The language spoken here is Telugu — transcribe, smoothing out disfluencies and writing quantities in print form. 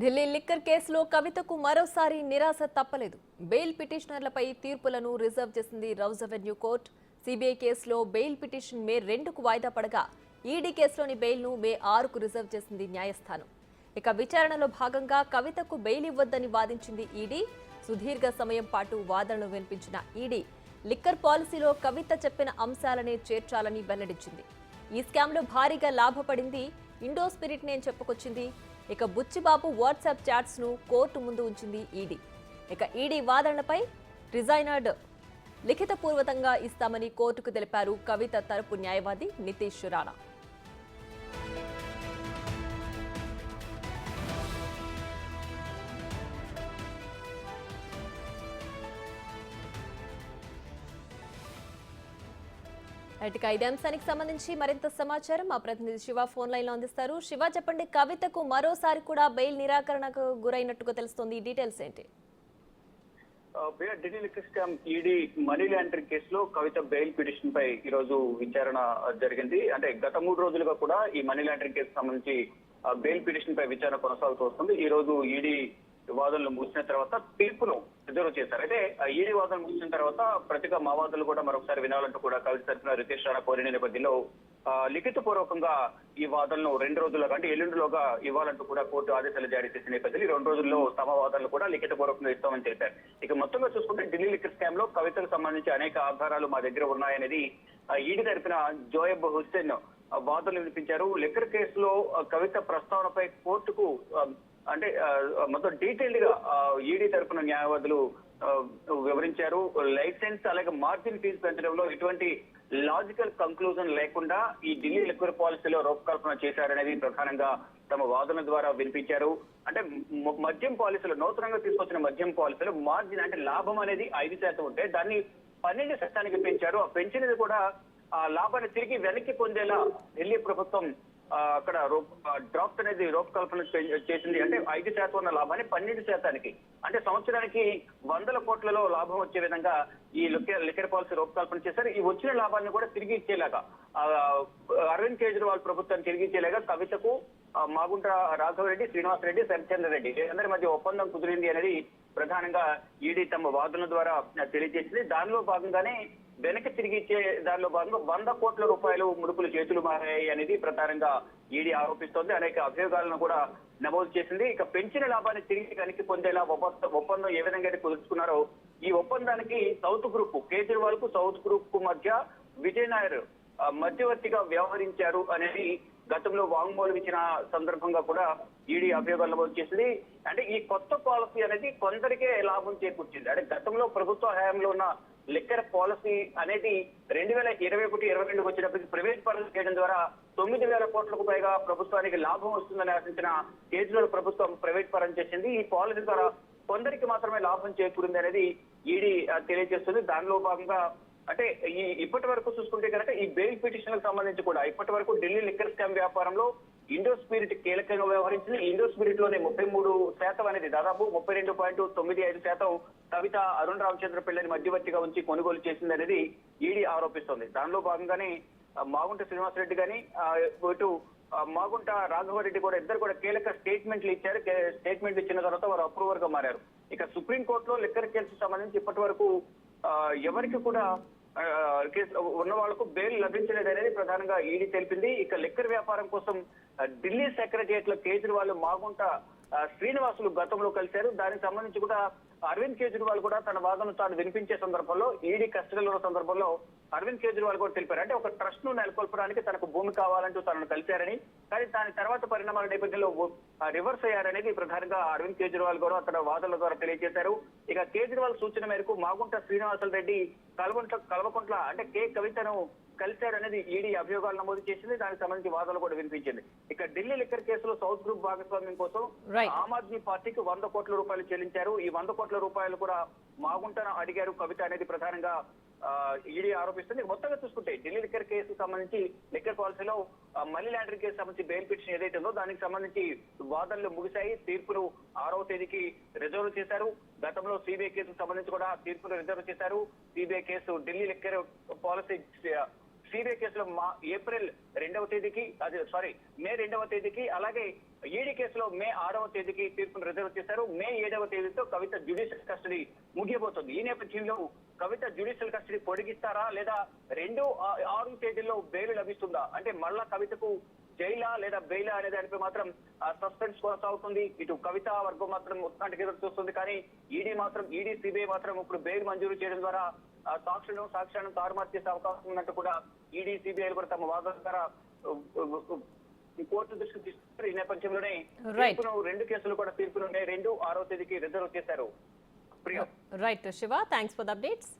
ఢిల్లీ లిక్కర్ కేసులో కవితకు మరోసారి నిరాశ తప్పలేదు. బెయిల్ పిటిషనర్లపై తీర్పులను రిజర్వ్ చేసింది రౌజ్ అవెన్యూ కోర్టు. సిబిఐ కేసులో బెయిల్ పిటిషన్ మే 2కు వాయిదా పడగా ఈడీ కేసులోని బెయిల్ను మే 6కు రిజర్వ్ చేసింది న్యాయస్థానం. ఇక విచారణలో భాగంగా కవితకు బెయిల్ ఇవ్వొద్దని వాదించింది ఈడీ. సుదీర్ఘ సమయం పాటు వాదనలు వినిపించిన ఈడీ లిక్కర్ పాలసీలో కవిత చెప్పిన అంశాలనే చేర్చాలని వెల్లడించింది. ఈ స్కామ్లో భారీగా లాభపడింది ఇండో స్పిరిట్ నే చెప్పుకొచ్చింది. ఇక బుచ్చిబాబు వాట్సాప్ చాట్స్ ను కోర్టు ముందు ఉంచింది ఈడీ. ఇక ఈడీ వాదనలపై రిజైనర్డ్ లిఖితపూర్వకంగా ఇస్తామని కోర్టుకు తెలిపారు కవిత తరపు న్యాయవాది నితీష్ రాణా. ఇక ఇదే అంశానికి సంబంధించి మరింత సమాచారం మా ప్రతినిధి శివ ఫోన్ లైన్ లో అందిస్తారు. శివ, చెప్పండి, కవితకు మరోసారి కూడా బెయిల్ నిరాకరణకు గురైనట్టుగా తెలుస్తోంది. ఈ డీటెయిల్స్ ఏంటి? Delhi liquor scam ED money laundering కేసులో కవిత బెయిల్ పిటిషన్ పై ఈ రోజు విచారణ జరిగింది. అంటే గత 3 రోజులుగా కూడా ఈ మనీ లాండరింగ్ కేసు సంబంధించి బెయిల్ పిటిషన్ పై విచారణ కొనసాగుతూ వస్తుంది. ఈ రోజు ఈడీ వాదనలు ముగిసిన తర్వాత తీర్పును రిజర్వ్ చేశారు. అయితే ఈడీ వాదనలు ముగిసిన తర్వాత ప్రతిగా మా వాదనలు కూడా మరొకసారి వినాలంటూ కూడా కవిత తరఫున రితేష్ రాణా కోరిన నేపథ్యంలో లిఖిత పూర్వకంగా ఈ వాదనలు 2 రోజులుగా అంటే ఎల్లుండిలోగా ఇవ్వాలంటూ కూడా కోర్టు ఆదేశాలు జారీ చేసిన నేపథ్యంలో ఈ 2 రోజుల్లో తమ వాదనలు కూడా లిఖిత పూర్వకంగా ఇస్తామని తెలిపారు. ఇక మొత్తంగా చూసుకుంటే ఢిల్లీ లిక్కర్ స్కామ్ లో కవితకు సంబంధించి అనేక ఆధారాలు మా దగ్గర ఉన్నాయనేది ఈడీ తరఫున జోయబ్ హుస్సేన్ వాదనలు వినిపించారు. లిక్కర్ కేసులో కవిత ప్రస్తావనపై కోర్టుకు అంటే మొత్తం డీటెయిల్డ్ గా ఈడీ తరఫున న్యాయవాదులు వివరించారు. లైసెన్స్ అలాగే మార్జిన్ ఫీజు పెంచడంలో ఎటువంటి లాజికల్ కంక్లూజన్ లేకుండా ఈ ఢిల్లీ లిక్కర్ పాలసీలో రూపకల్పన చేశారనేది ప్రధానంగా తమ వాదన ద్వారా వినిపించారు. అంటే మద్యం పాలసీలో నూతనంగా తీసుకొచ్చిన మద్యం పాలసీలో మార్జిన్ అంటే లాభం అనేది 5% ఉంటే దాన్ని 12% పెంచారు. ఆ పెంచినది కూడా ఆ లాభాన్ని తిరిగి వెనక్కి పొందేలా ఢిల్లీ ప్రభుత్వం అక్కడ డ్రాఫ్ట్ అనేది రూపకల్పన చేసింది. అంటే 5% ఉన్న లాభాన్ని 12% అంటే సంవత్సరానికి 100 కోట్లలో లాభం వచ్చే విధంగా ఈ లిక్కర్ పాలసీ రూపకల్పన చేశారు. ఈ వచ్చిన లాభాన్ని కూడా తిరిగి ఇచ్చేలాగా అరవింద్ కేజ్రీవాల్ ప్రభుత్వం తిరిగి ఇచ్చేలాగా కవితకు మాగుంట రాఘవరెడ్డి, శ్రీనివాసరెడ్డి, శరత్చంద్రరెడ్డి అందరి మధ్య ఒప్పందం కుదిరింది అనేది ప్రధానంగా ఈడీ తమ వాదన ద్వారా తెలియజేసింది. దానిలో భాగంగానే వెనక్కి తిరిగి ఇచ్చే దానిలో భాగంగా 100 కోట్ల రూపాయలు ముడుపులు చేతులు మారాయి అనేది ప్రధానంగా ఈడీ ఆరోపిస్తోంది. అనేక అభియోగాలను కూడా నమోదు చేసింది. ఇక పెంచిన లాభాన్ని తిరిగి వెనక్కి పొందేలా ఒప్పందం ఏ విధంగా అయితే కుదుర్చుకున్నారో ఈ ఒప్పందానికి సౌత్ గ్రూప్ కేజ్రీవాల్ కు సౌత్ గ్రూప్ కు మధ్య విజయ్ నాయర్ మధ్యవర్తిగా వ్యవహరించారు అనేది గతంలో వాంగ్మూలం ఇచ్చిన సందర్భంగా కూడా ఈడీ అభియోగాలు నమోదు చేసింది. అంటే ఈ కొత్త పాలసీ అనేది కొందరికే లాభం చేకూర్చింది. అంటే గతంలో ప్రభుత్వ హయాంలో ఉన్న లిక్కర్ పాలసీ అనేది 2021-22 వచ్చేటప్పటికి ప్రైవేట్ పరం చేయడం ద్వారా 9,000 కోట్లకు పైగా ప్రభుత్వానికి లాభం వస్తుందని ఆశించిన కేజ్రీవాల్ ప్రభుత్వం ప్రైవేట్ పరం చేసింది. ఈ పాలసీ ద్వారా కొందరికి మాత్రమే లాభం చేకూరింది అనేది ఈడీ తెలియజేస్తుంది. దానిలో భాగంగా అంటే ఇప్పటి వరకు చూసుకుంటే కనుక ఈ బెయిల్ పిటిషన్లకు సంబంధించి కూడా ఇప్పటి వరకు ఢిల్లీ లిక్కర్ స్కామ్ వ్యాపారంలో ఇండో స్పిరిట్ కీలకంగా వ్యవహరించింది. ఇండో స్పిరిట్ లోనే 33% అనేది దాదాపు 32.95% కవిత అరుణ్ రామచంద్ర పిల్లని మధ్యవర్తిగా ఉంచి కొనుగోలు చేసింది అనేది ఈడీ ఆరోపిస్తోంది. దానిలో భాగంగానే మాగుంట శ్రీనివాసరెడ్డి గాని ఇటు మాగుంట రాఘవరెడ్డి కూడా ఇద్దరు కూడా కీలక స్టేట్మెంట్లు ఇచ్చారు. స్టేట్మెంట్ ఇచ్చిన తర్వాత వారు అప్రూవర్ గా మారారు. ఇక సుప్రీంకోర్టులో లిక్కర్ కేసు సంబంధించి ఇప్పటి వరకు ఎవరికి కూడా ఉన్న వాళ్లకు బెయిల్ లభించలేదు అనేది ప్రధానంగా ఈడీ తెలిపింది. ఇక లిక్కర్ వ్యాపారం కోసం ఢిల్లీ సెక్రటరియట్ లో కేజ్రీవాల్ మాగుంట శ్రీనివాసులు గతంలో కలిశారు. దానికి సంబంధించి కూడా అరవింద్ కేజ్రీవాల్ కూడా తన వాదనను తాను వినిపించే సందర్భంలో ఈడీ కస్టడీలో ఉన్న సందర్భంలో అరవింద్ కేజ్రీవాల్ కూడా తెలిపారు. అంటే ఒక ట్రస్ట్ ను నెలకొల్పడానికి తనకు భూమి కావాలంటూ తనను కలిశారని, కానీ దాని తర్వాత పరిణామాల నేపథ్యంలో రివర్స్ అయ్యారనేది ప్రధానంగా అరవింద్ కేజ్రీవాల్ కూడా తన వాదనల ద్వారా తెలియజేశారు. ఇక కేజ్రీవాల్ సూచన మేరకు మాగుంట శ్రీనివాసులు రెడ్డి కల్వకుంట్ల అంటే కే కవితను కలిశారనేది ఈడీ అభియోగాలు నమోదు చేసింది. దానికి సంబంధించి వాదనలు కూడా వినిపించింది. ఇక ఢిల్లీ లిక్కర్ కేసులో సౌత్ గ్రూప్ భాగస్వామ్యం కోసం ఆమ్ ఆద్మీ పార్టీకి 100 కోట్ల రూపాయలు చెల్లించారు. ఈ 100 కోట్ల రూపాయలు కూడా మాగుంటను అడిగారు కవిత అనేది ప్రధానంగా ఈడీ ఆరోపిస్తుంది. మొత్తంగా చూసుకుంటే ఢిల్లీ లిక్కర్ కేసుకు సంబంధించి లిక్కర్ పాలసీలో మనీ లాండరింగ్ కేసు సంబంధించి బెయిల్ పిటిషన్ ఏదైతే ఉందో దానికి సంబంధించి వాదనలు ముగిశాయి. తీర్పును 6వ తేదీకి రిజర్వ్ చేశారు. గతంలో సిబిఐ కేసుకు సంబంధించి కూడా తీర్పును రిజర్వ్ చేశారు. CBI case Delhi liquor policy CBI కేసులో ఏప్రిల్ 2వ తేదీకి మే 2వ తేదీకి, అలాగే ఈడీ కేసులో మే 6వ తేదీకి తీర్పును రిజర్వ్ చేశారు. మే 7వ తేదీతో కవిత జ్యుడిషియల్ కస్టడీ ముగియబోతుంది. ఈ నేపథ్యంలో కవిత జ్యుడిషియల్ కస్టడీ పొడిగిస్తారా లేదా 2-6 తేదీల్లో బెయిల్ లభిస్తుందా, అంటే మళ్ళా కవితకు జైలా లేదా బెయిలా అనే దానిపై మాత్రం సస్పెన్స్ కొనసాగుతుంది. ఇటు కవిత వర్గం మాత్రం మొత్తానికి ఎదురు చూస్తుంది. కానీ ఈడీ సిబిఐ మాత్రం ఇప్పుడు బెయిల్ మంజూరు చేయడం ద్వారా సాక్ష్యాలను తారుమారు చేసే అవకాశం ఉన్నట్టు కూడా ఈడీ సిబిఐ కూడా తమ వాదన ద్వారా కోర్టు దృష్టికి తీసుకున్నారు. ఈ నేపథ్యంలోనే తీర్పును 2 కేసులు కూడా తీర్పును 2-6వ తేదీకి రిజర్వ్ చేశారు. Right Shiva, thanks for the updates.